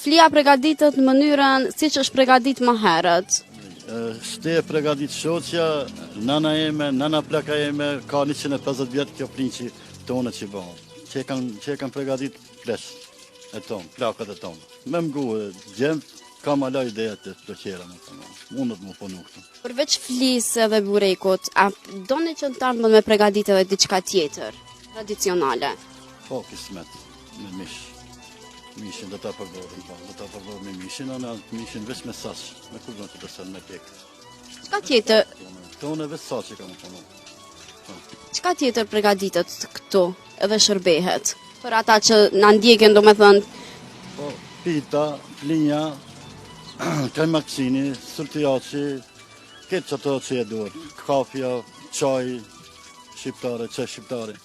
flia përgatitet në mënyrën siç është përgatit më herët. Shte e përgatit shoqja, nana eme, nana plaka eme, ka 150 vjetë kjo prinqi tonë që bëhon. Që e kanë përgatit flesh e tonë, plakat e tonë. Me mgu e gjemë, kam ala ideja të qera më të mundët më punu këtu. Përveç flisë dhe burekut, a doni që në të ardhmen me përgatit edhe diçka tjetër, tradicionale? Po, kismet, me mish. Mishin do ta përdorim, po, do ta përdorim me mishin, ana mishin veç me saç, me kur do të bësen me kek. Çka tjetër? Tonë veç saçi kam punu. Çka tjetër përgatitet këtu edhe shërbehet? Për ata që na ndjekin, domethënë, Po, pita, linja, kajmakçini, sultiaçi, këtë çato që e duhet. Kafja, çaj shqiptare, çaj shqiptare.